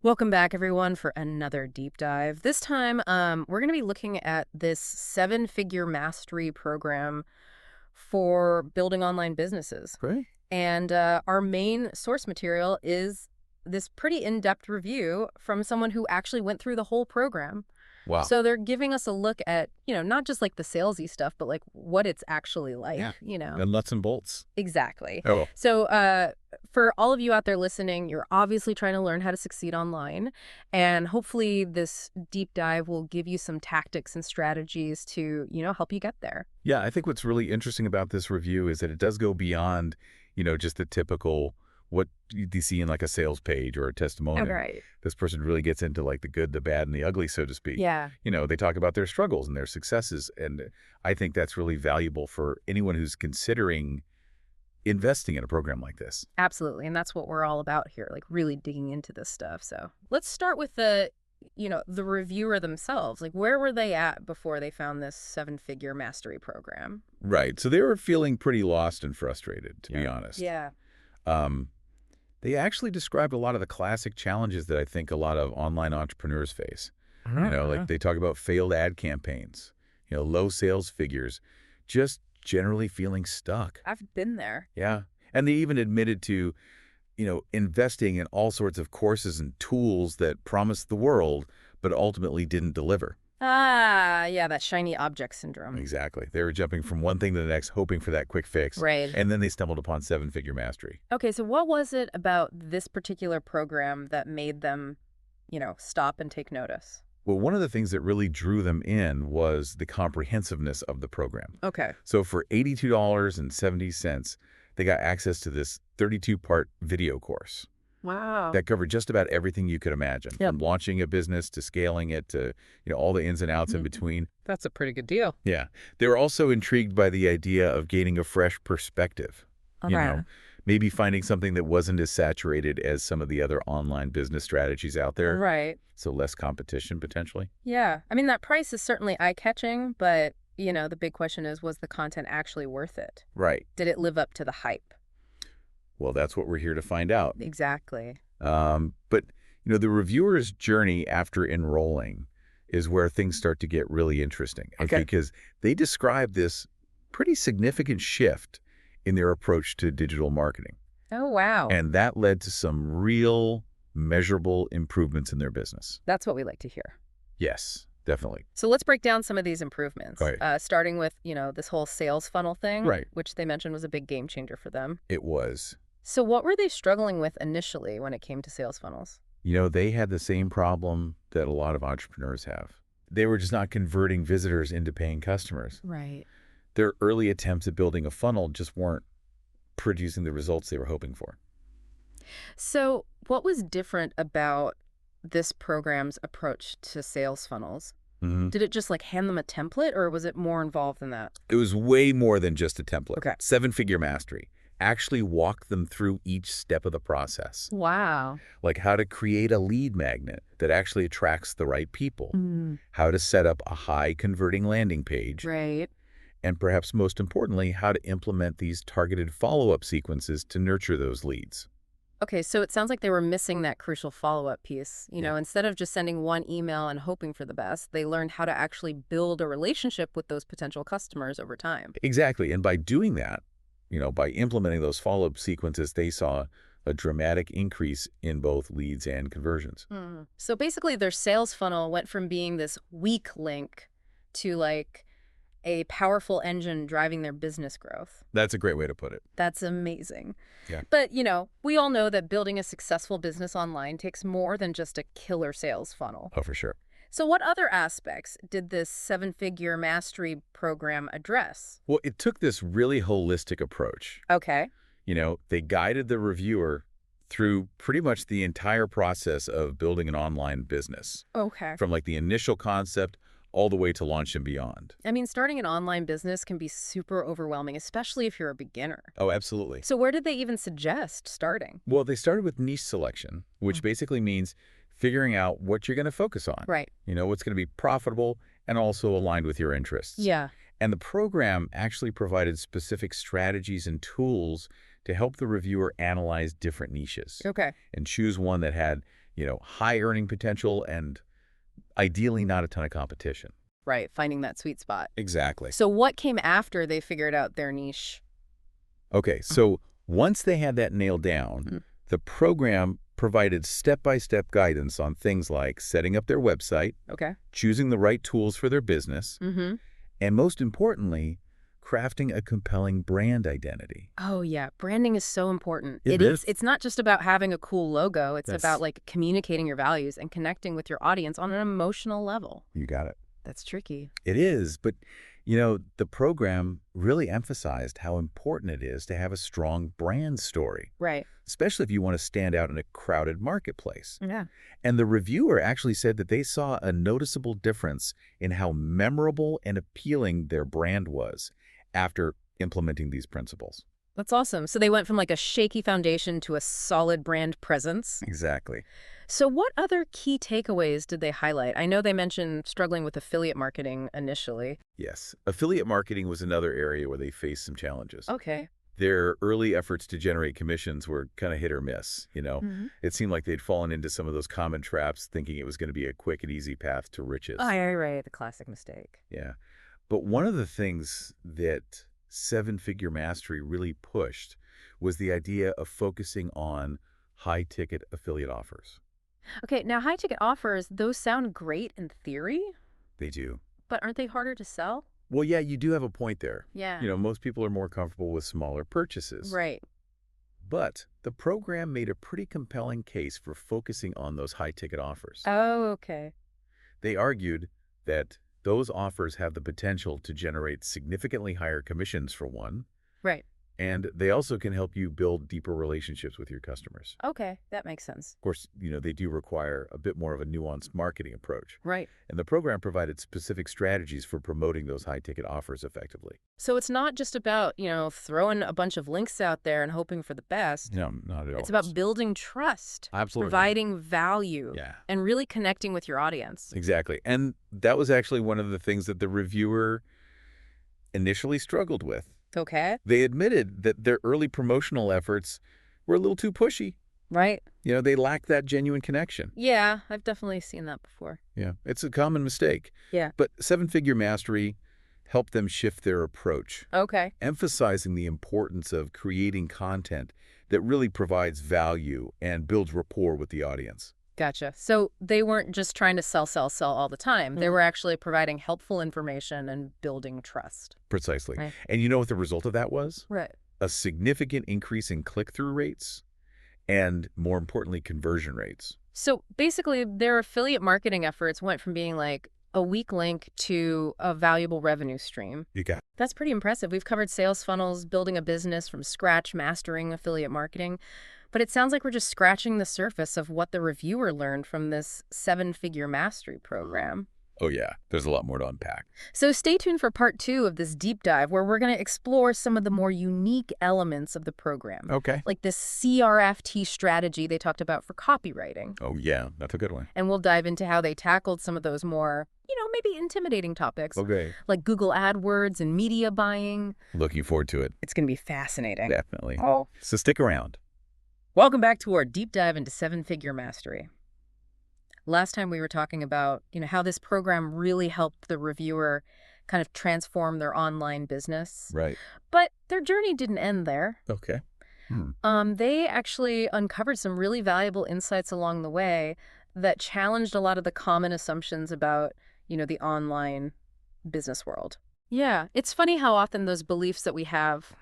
Welcome back, everyone, for another deep dive. This time, we're going to be looking at this seven-figure mastery program for building online businesses. Great. And our main source material is this pretty in-depth review from someone who actually went through the whole program. Wow. So they're giving us a look at, not just like the salesy stuff, but like what it's actually like, Yeah. The nuts and bolts. Exactly. Oh, So, for all of you out there listening, you're obviously trying to learn how to succeed online. And hopefully, this deep dive will give you some tactics and strategies to, help you get there. yeah. I think what's really interesting about this review is that it does go beyond, just the typical what you see in like a sales page or a testimonial. Right. This person really gets into like the good, the bad, and the ugly, so to speak. Yeah, They talk about their struggles and their successes. And I think that's really valuable for anyone who's considering investing in a program like this. absolutely. And that's what we're all about here, like really digging into this stuff. So let's start with the reviewer themselves. Like, where were they at before they found this seven-figure mastery program? Right. So they were feeling pretty lost and frustrated, to be honest. Yeah. Um, They actually described a lot of the classic challenges that I think a lot of online entrepreneurs face. Like they talk about failed ad campaigns, low sales figures, just generally feeling stuck. I've been there. Yeah. And they even admitted to, investing in all sorts of courses and tools that promised the world, but ultimately didn't deliver. Ah, yeah, that shiny object syndrome. Exactly. They were jumping from one thing to the next, hoping for that quick fix. Right. And then they stumbled upon seven-figure mastery. Okay, so what was it about this particular program that made them, stop and take notice? Well, one of the things that really drew them in was the comprehensiveness of the program. Okay. So for $82.70, they got access to this 32-part video course Wow. that covered just about everything you could imagine, Yep. from launching a business to scaling it to, all the ins and outs in between. That's a pretty good deal. Yeah. They were also intrigued by the idea of gaining a fresh perspective. Okay. Maybe finding something that wasn't as saturated as some of the other online business strategies out there. Right. So less competition potentially. Yeah. I mean, that price is certainly eye-catching, but, the big question is, was the content actually worth it? Right. Did it live up to the hype? Well, that's what we're here to find out. Exactly. But, the reviewer's journey after enrolling is where things start to get really interesting. Okay. Because they describe this pretty significant shift in their approach to digital marketing. Oh, wow. And that led to some real measurable improvements in their business. That's what we like to hear. Yes, definitely. So let's break down some of these improvements. Right. Starting with, this whole sales funnel thing, Right. which they mentioned was a big game changer for them. It was. So what were they struggling with initially when it came to sales funnels? They had the same problem that a lot of entrepreneurs have. They were just not converting visitors into paying customers. Right. Their early attempts at building a funnel just weren't producing the results they were hoping for. So what was different about this program's approach to sales funnels? Did it just like hand them a template, or was it more involved than that? It was way more than just a template. Okay. Seven-figure mastery. Actually walked them through each step of the process, Wow. like how to create a lead magnet that actually attracts the right people, how to set up a high-converting landing page, Right. and perhaps most importantly, how to implement these targeted follow-up sequences to nurture those leads. Okay, so it sounds like they were missing that crucial follow-up piece. Yeah. Instead of just sending one email and hoping for the best, they learned how to actually build a relationship with those potential customers over time. Exactly, and by doing that, by implementing those follow-up sequences, they saw a dramatic increase in both leads and conversions. So basically, their sales funnel went from being this weak link to like a powerful engine driving their business growth. That's a great way to put it. That's amazing. Yeah. But, we all know that building a successful business online takes more than just a killer sales funnel. Oh, for sure. So what other aspects did this seven-figure mastery program address? Well, it took this really holistic approach. Okay. They guided the reviewer through pretty much the entire process of building an online business, Okay. from like the initial concept all the way to launch and beyond. I mean, starting an online business can be super overwhelming, especially if you're a beginner. Oh, absolutely. So where did they even suggest starting? Well, they started with niche selection, which basically means figuring out what you're going to focus on. Right. What's going to be profitable and also aligned with your interests. Yeah. And the program actually provided specific strategies and tools to help the reviewer analyze different niches Okay. and choose one that had, high earning potential and ideally not a ton of competition. Right, finding that sweet spot. Exactly. So what came after they figured out their niche? Okay, so once they had that nailed down, Mm. the program provided step-by-step guidance on things like setting up their website, Okay. choosing the right tools for their business, Mm-hmm. and most importantly, crafting a compelling brand identity. Oh, yeah. Branding is so important. It is. It's not just about having a cool logo. It's That's- about like communicating your values and connecting with your audience on an emotional level. You got it. That's tricky. It is, but the program really emphasized how important it is to have a strong brand story, Right. especially if you want to stand out in a crowded marketplace. Yeah. And the reviewer actually said that they saw a noticeable difference in how memorable and appealing their brand was after implementing these principles. That's awesome. So they went from like a shaky foundation to a solid brand presence. Exactly. So what other key takeaways did they highlight? I know they mentioned struggling with affiliate marketing initially. Yes. Affiliate marketing was another area where they faced some challenges. Okay. Their early efforts to generate commissions were kind of hit or miss, Mm-hmm. It seemed like they'd fallen into some of those common traps, thinking it was going to be a quick and easy path to riches. Oh, right. The classic mistake. Yeah. But one of the things that Seven-Figure Mastery really pushed was the idea of focusing on high-ticket affiliate offers. Okay, now high-ticket offers, those sound great in theory, They do. but aren't they harder to sell? Well, yeah, you do have a point there. Yeah. Most people are more comfortable with smaller purchases. Right. But the program made a pretty compelling case for focusing on those high-ticket offers. Oh, okay. They argued that those offers have the potential to generate significantly higher commissions, for one, Right. and they also can help you build deeper relationships with your customers. Okay, that makes sense. Of course, they do require a bit more of a nuanced marketing approach. Right. And the program provided specific strategies for promoting those high-ticket offers effectively. So it's not just about, throwing a bunch of links out there and hoping for the best. No, not at all. It's about building trust, Absolutely. providing value, Yeah. and really connecting with your audience. Exactly. And that was actually one of the things that the reviewer initially struggled with. Okay. They admitted that their early promotional efforts were a little too pushy. Right. They lacked that genuine connection. Yeah, I've definitely seen that before. Yeah, it's a common mistake. Yeah. But Seven-Figure Mastery helped them shift their approach, Okay. emphasizing the importance of creating content that really provides value and builds rapport with the audience. Gotcha. So they weren't just trying to sell all the time. They were actually providing helpful information and building trust. Precisely. Right. And you know what the result of that was? Right. A significant increase in click-through rates and, more importantly, conversion rates. So basically, their affiliate marketing efforts went from being like a weak link to a valuable revenue stream. You got it. That's pretty impressive. We've covered sales funnels, building a business from scratch, mastering affiliate marketing. But it sounds like we're just scratching the surface of what the reviewer learned from this Seven-Figure Mastery program. Oh, yeah. There's a lot more to unpack. So stay tuned for part 2 of this deep dive where we're going to explore some of the more unique elements of the program. Okay. Like this CRFT strategy they talked about for copywriting. Oh, yeah. That's a good one. And we'll dive into how they tackled some of those more, maybe intimidating topics. Okay. Like Google AdWords and media buying. Looking forward to it. It's going to be fascinating. Definitely. Oh. So stick around. Welcome back to our deep dive into Seven-Figure Mastery. Last time we were talking about, how this program really helped the reviewer kind of transform their online business. Right. But their journey didn't end there. Okay. They actually uncovered some really valuable insights along the way that challenged a lot of the common assumptions about, the online business world. Yeah, it's funny how often those beliefs that we have,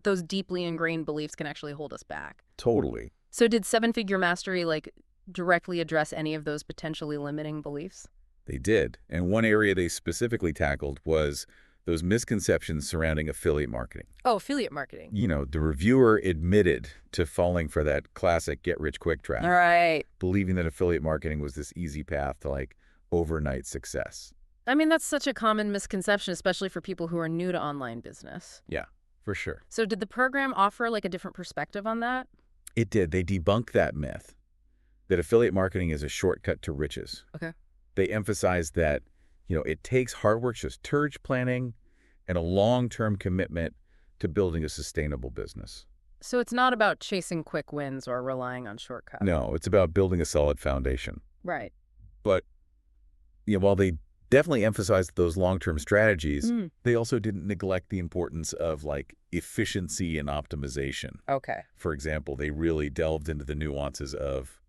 those deeply ingrained beliefs can actually hold us back. Totally. So did Seven-Figure Mastery, directly address any of those potentially limiting beliefs? They did. And one area they specifically tackled was those misconceptions surrounding affiliate marketing. Oh, affiliate marketing. The reviewer admitted to falling for that classic get-rich-quick trap. All right. Believing that affiliate marketing was this easy path to, overnight success. I mean, that's such a common misconception, especially for people who are new to online business. Yeah, for sure. So did the program offer, a different perspective on that? It did. They debunked that myth that affiliate marketing is a shortcut to riches. Okay. They emphasized that, it takes hard work, strategic planning, and a long-term commitment to building a sustainable business. So it's not about chasing quick wins or relying on shortcuts. No, it's about building a solid foundation. Right. But while they definitely emphasized those long-term strategies, they also didn't neglect the importance of efficiency and optimization. Okay. For example, they really delved into the nuances of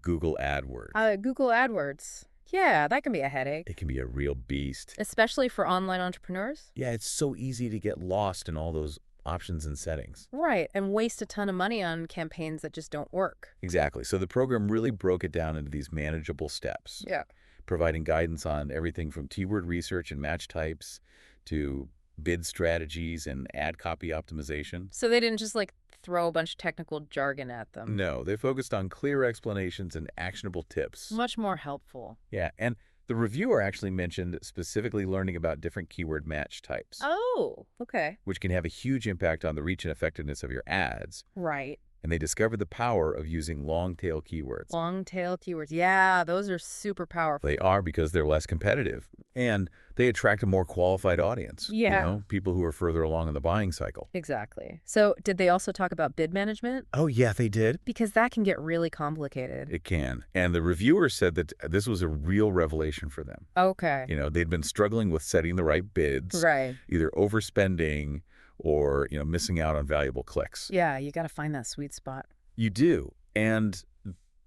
Google AdWords. Google AdWords. Yeah, that can be a headache. It can be a real beast. Especially for online entrepreneurs. Yeah, it's so easy to get lost in all those options and settings. Right, and waste a ton of money on campaigns that just don't work. Exactly. So the program really broke it down into these manageable steps. Yeah. Providing guidance on everything from keyword research and match types to bid strategies and ad copy optimization. So they didn't just throw a bunch of technical jargon at them. No, they focused on clear explanations and actionable tips. Much more helpful. Yeah, and the reviewer actually mentioned specifically learning about different keyword match types. Oh, okay. Which can have a huge impact on the reach and effectiveness of your ads. Right. And they discovered the power of using long-tail keywords. Long-tail keywords. Yeah, those are super powerful. They are because they're less competitive. And they attract a more qualified audience. Yeah. People who are further along in the buying cycle. Exactly. So did they also talk about bid management? Oh, yeah, they did. Because that can get really complicated. It can. And the reviewer said that this was a real revelation for them. Okay. They'd been struggling with setting the right bids. Right. Either overspending or, missing out on valuable clicks. Yeah, you got to find that sweet spot. You do. And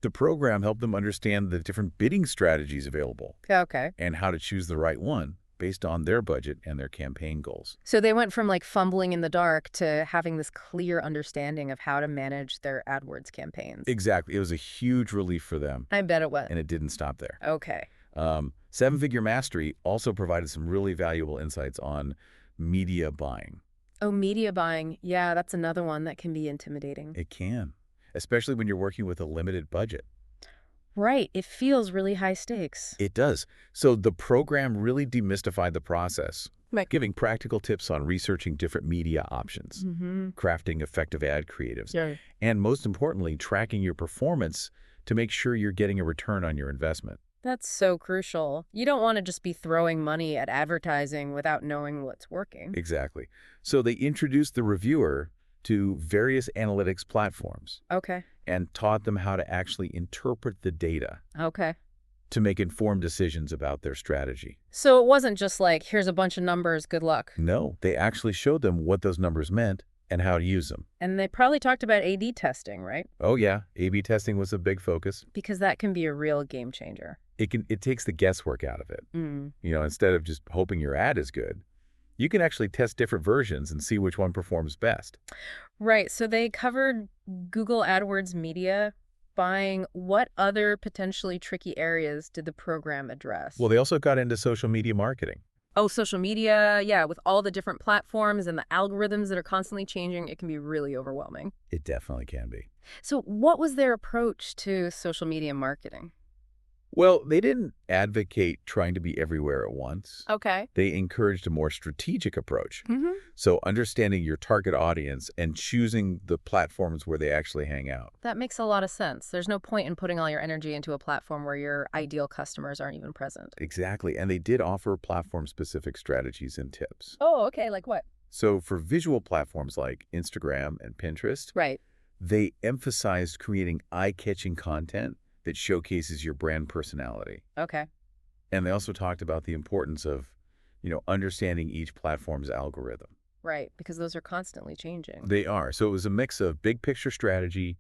the program helped them understand the different bidding strategies available. Okay. And how to choose the right one based on their budget and their campaign goals. So they went from fumbling in the dark to having this clear understanding of how to manage their AdWords campaigns. Exactly. It was a huge relief for them. I bet it was. And it didn't stop there. Okay. Seven-Figure Mastery also provided some really valuable insights on media buying. Oh, media buying. Yeah, that's another one that can be intimidating. It can, especially when you're working with a limited budget. Right. It feels really high stakes. It does. So the program really demystified the process, giving practical tips on researching different media options, crafting effective ad creatives, and most importantly, tracking your performance to make sure you're getting a return on your investment. That's so crucial. You don't want to just be throwing money at advertising without knowing what's working. Exactly. So they introduced the reviewer to various analytics platforms. Okay. And taught them how to actually interpret the data. Okay. To make informed decisions about their strategy. So it wasn't just here's a bunch of numbers, good luck. No, they actually showed them what those numbers meant and how to use them. And they probably talked about A/B testing, right? Oh yeah, A/B testing was a big focus. Because that can be a real game changer. It takes the guesswork out of it. Instead of just hoping your ad is good, you can actually test different versions and see which one performs best. Right. So they covered Google AdWords media buying. What other potentially tricky areas did the program address? Well, they also got into social media marketing. Oh, social media. Yeah, with all the different platforms and the algorithms that are constantly changing, it can be really overwhelming. It definitely can be. So what was their approach to social media marketing? Well, they didn't advocate trying to be everywhere at once. Okay. They encouraged a more strategic approach. So understanding your target audience and choosing the platforms where they actually hang out. That makes a lot of sense. There's no point in putting all your energy into a platform where your ideal customers aren't even present. Exactly. And they did offer platform-specific strategies and tips. Oh, okay. Like what? So for visual platforms like Instagram and Pinterest, right, they emphasized creating eye-catching content that showcases your brand personality. Okay. And they also talked about the importance of, understanding each platform's algorithm. Right, because those are constantly changing. They are. So it was a mix of big picture strategy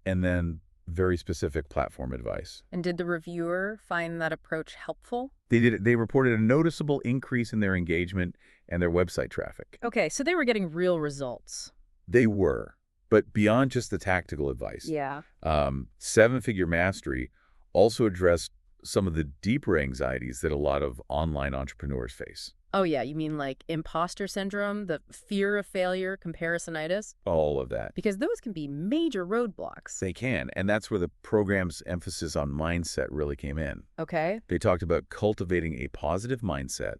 and then very specific platform advice. And did the reviewer find that approach helpful? They reported a noticeable increase in their engagement and their website traffic. Okay, so they were getting real results. They were. But beyond just the tactical advice, Seven-Figure Mastery also addressed some of the deeper anxieties that a lot of online entrepreneurs face. Oh, yeah. You mean imposter syndrome, the fear of failure, comparisonitis? All of that. Because those can be major roadblocks. They can. And that's where the program's emphasis on mindset really came in. Okay. They talked about cultivating a positive mindset,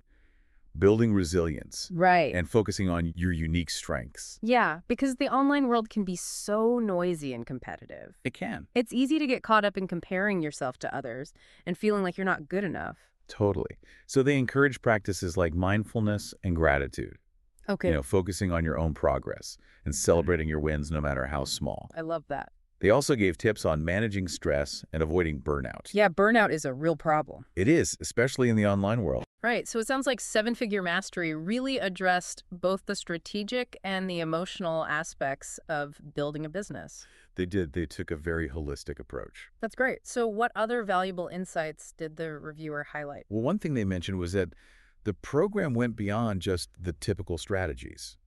building resilience, right, and focusing on your unique strengths. Yeah, because the online world can be so noisy and competitive. It can. It's easy to get caught up in comparing yourself to others and feeling like you're not good enough. Totally. So they encourage practices like mindfulness and gratitude. Okay. Focusing on your own progress and celebrating your wins no matter how small. I love that. They also gave tips on managing stress and avoiding burnout. Yeah, burnout is a real problem. It is, especially in the online world. Right. So it sounds like Seven-Figure Mastery really addressed both the strategic and the emotional aspects of building a business. They did. They took a very holistic approach. That's great. So what other valuable insights did the reviewer highlight? Well, one thing they mentioned was that the program went beyond just the typical strategies.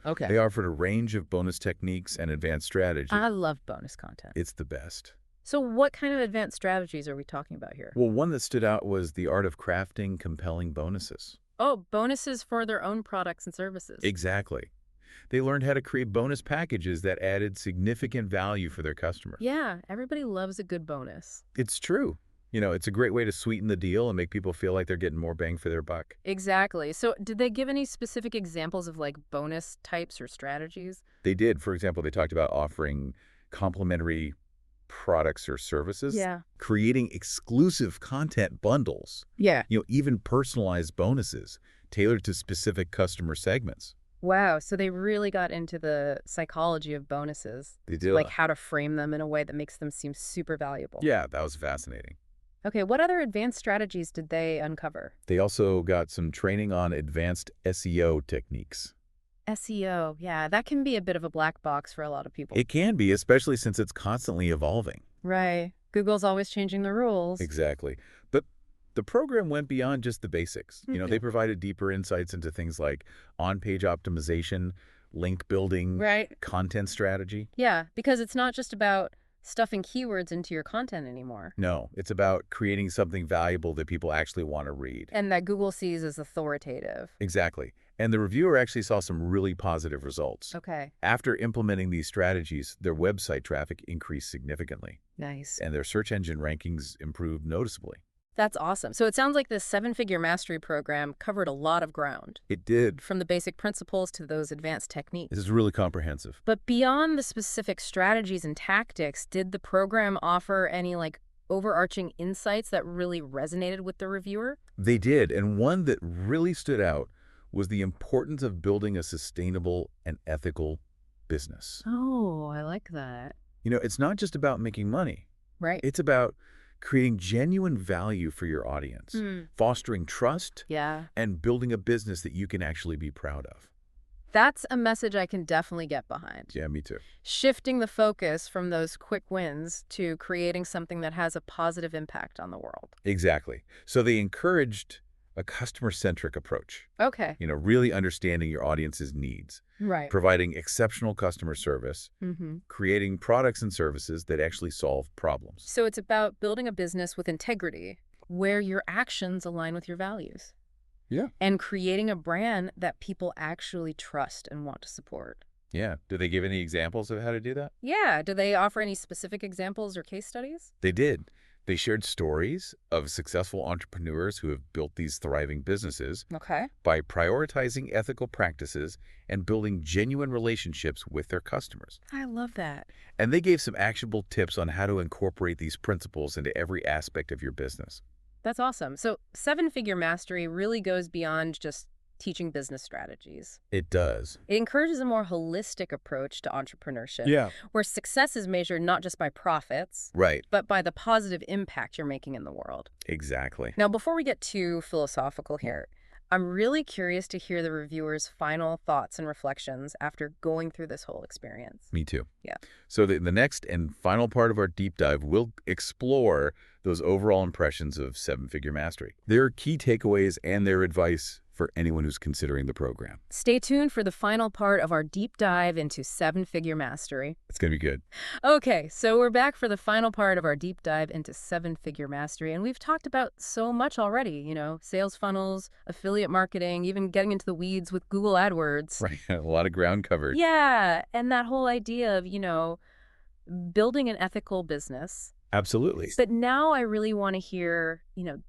Okay. They offered a range of bonus techniques and advanced strategies. I love bonus content. It's the best. So what kind of advanced strategies are we talking about here? Well, one that stood out was the art of crafting compelling bonuses. Oh, bonuses for their own products and services. Exactly. They learned how to create bonus packages that added significant value for their customers. Yeah, everybody loves a good bonus. It's true. It's a great way to sweeten the deal and make people feel like they're getting more bang for their buck. Exactly. So did they give any specific examples of bonus types or strategies? They did. For example, they talked about offering complimentary products or services, Yeah. creating exclusive content bundles, Yeah. even personalized bonuses tailored to specific customer segments. Wow. So they really got into the psychology of bonuses. They did. Like how to frame them in a way that makes them seem super valuable. Yeah, that was fascinating. Okay. What other advanced strategies did they uncover? They also got some training on advanced SEO techniques. SEO. Yeah, that can be a bit of a black box for a lot of people. It can be, especially since it's constantly evolving. Right. Google's always changing the rules. Exactly. But the program went beyond just the basics. They provided deeper insights into things like on-page optimization, link building, Right. content strategy. Yeah, because it's not just about stuffing keywords into your content anymore. No, it's about creating something valuable that people actually want to read. And that Google sees as authoritative. Exactly. And the reviewer actually saw some really positive results. Okay. After implementing these strategies, their website traffic increased significantly, Nice. and their search engine rankings improved noticeably. That's awesome. So it sounds like this Seven-Figure Mastery program covered a lot of ground, It did. from the basic principles to those advanced techniques. This is really comprehensive. But beyond the specific strategies and tactics, did the program offer any overarching insights that really resonated with the reviewer? They did, and one that really stood out was the importance of building a sustainable and ethical business. Oh, I like that. It's not just about making money. Right. It's about creating genuine value for your audience, fostering trust, Yeah. and building a business that you can actually be proud of. That's a message I can definitely get behind. Yeah, me too. Shifting the focus from those quick wins to creating something that has a positive impact on the world. Exactly. So they encouraged a customer-centric approach, Okay. really understanding your audience's needs, Right. providing exceptional customer service, creating products and services that actually solve problems. So it's about building a business with integrity, where your actions align with your values. Yeah. And creating a brand that people actually trust and want to support. Yeah. Do they give any examples of how to do that? Yeah. Do they offer any specific examples or case studies? They did. They shared stories of successful entrepreneurs who have built these thriving businesses Okay. by prioritizing ethical practices and building genuine relationships with their customers. I love that. And they gave some actionable tips on how to incorporate these principles into every aspect of your business. That's awesome. So Seven-Figure Mastery really goes beyond just teaching business strategies. It does. It encourages a more holistic approach to entrepreneurship, where success is measured not just by profits, Right. but by the positive impact you're making in the world. Exactly. Now, before we get too philosophical here, I'm really curious to hear the reviewer's final thoughts and reflections after going through this whole experience. Me too. Yeah. So the next and final part of our deep dive will explore those overall impressions of Seven-Figure Mastery, their key takeaways, and their advice for anyone who's considering the program. Stay tuned for the final part of our deep dive into Seven-Figure Mastery. It's going to be good. Okay, so we're back for the final part of our deep dive into Seven-Figure Mastery, and we've talked about so much already, sales funnels, affiliate marketing, even getting into the weeds with Google AdWords. Right. A lot of ground covered. Yeah, and that whole idea of, building an ethical business. Absolutely. But now I really want to hear,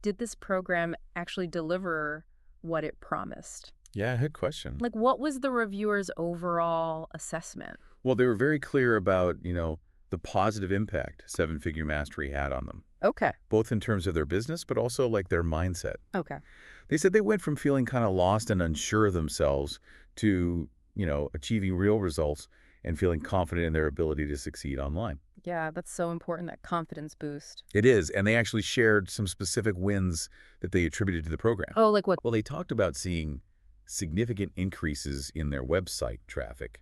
did this program actually deliver what it promised? Yeah, good question. What was the reviewer's overall assessment? Well, they were very clear about, the positive impact Seven-Figure Mastery had on them, Okay. both in terms of their business, but also their mindset. Okay. They said they went from feeling kind of lost and unsure of themselves to, achieving real results and feeling confident in their ability to succeed online. Yeah, that's so important, that confidence boost. It is, and they actually shared some specific wins that they attributed to the program. Oh, like what? Well, they talked about seeing significant increases in their website traffic,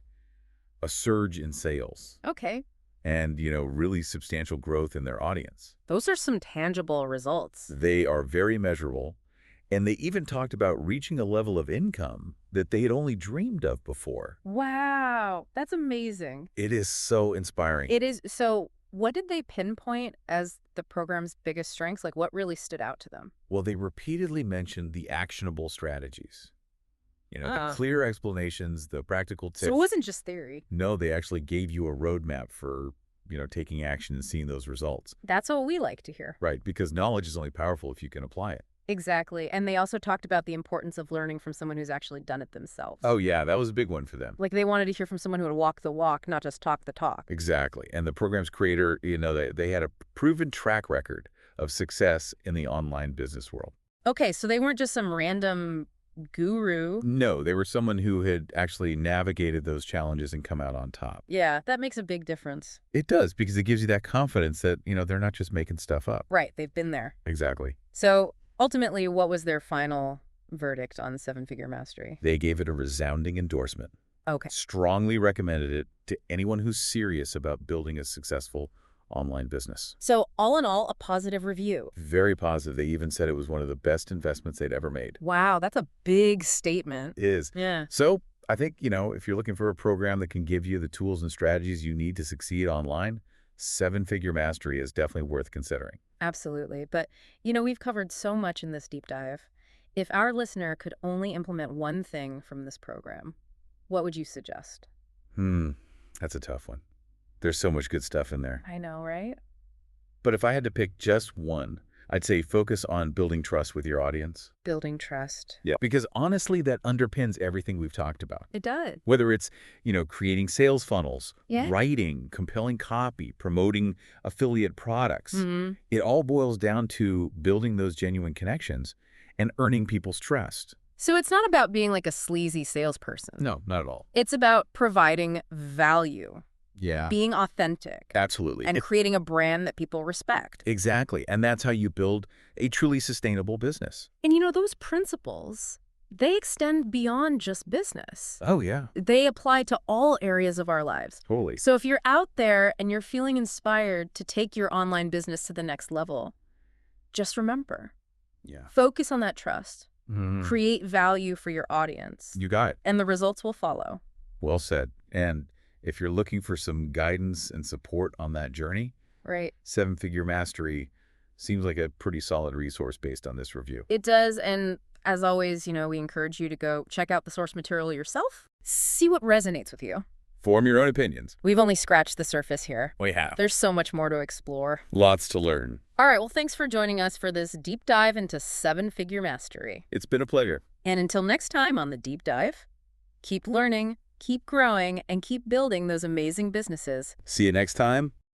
a surge in sales, Okay. and, really substantial growth in their audience. Those are some tangible results. They are very measurable, and they even talked about reaching a level of income that they had only dreamed of before. Wow, that's amazing. It is so inspiring. It is. So what did they pinpoint as the program's biggest strengths? Like what really stood out to them? Well, they repeatedly mentioned the actionable strategies. The Ah. clear explanations, the practical tips. So it wasn't just theory. No, they actually gave you a roadmap for, taking action and seeing those results. That's what we like to hear. Right, because knowledge is only powerful if you can apply it. Exactly. And they also talked about the importance of learning from someone who's actually done it themselves. Oh, yeah, that was a big one for them. Like they wanted to hear from someone who would walk the walk, not just talk the talk. Exactly. And the program's creator, they had a proven track record of success in the online business world. Okay, so they weren't just some random guru. No, they were someone who had actually navigated those challenges and come out on top. Yeah, that makes a big difference. It does, because it gives you that confidence that, they're not just making stuff up. Right, they've been there. Exactly. So ultimately, what was their final verdict on seven-figure mastery? They gave it a resounding endorsement. Okay. Strongly recommended it to anyone who's serious about building a successful online business. So all in all, a positive review. Very positive. They even said it was one of the best investments they'd ever made. Wow, that's a big statement. It is. Yeah. So I think, if you're looking for a program that can give you the tools and strategies you need to succeed online, seven-figure mastery is definitely worth considering. Absolutely. But, we've covered so much in this deep dive. If our listener could only implement one thing from this program, what would you suggest? That's a tough one. There's so much good stuff in there. I know, right? But if I had to pick just one, I'd say focus on building trust with your audience. Building trust. Yeah. Because honestly, that underpins everything we've talked about. It does. Whether it's, creating sales funnels, Yeah. writing, compelling copy, promoting affiliate products, Mm-hmm. it all boils down to building those genuine connections and earning people's trust. So it's not about being like a sleazy salesperson. No, not at all. It's about providing value, Yeah. being authentic, Absolutely. and creating a brand that people respect. Exactly. And that's how you build a truly sustainable business. And those principles, they extend beyond just business. Oh, yeah. They apply to all areas of our lives. Totally. So if you're out there and you're feeling inspired to take your online business to the next level, just remember, Yeah. focus on that trust, Mhm. create value for your audience, You got it. and the results will follow. Well said. And if you're looking for some guidance and support on that journey, Right. Seven-Figure Mastery seems like a pretty solid resource based on this review. It does. And as always, we encourage you to go check out the source material yourself, see what resonates with you. Form your own opinions. We've only scratched the surface here. We have. There's so much more to explore. Lots to learn. All right. Well, thanks for joining us for this deep dive into seven-figure mastery. It's been a pleasure. And until next time on the deep dive, keep learning, keep growing, and keep building those amazing businesses. See you next time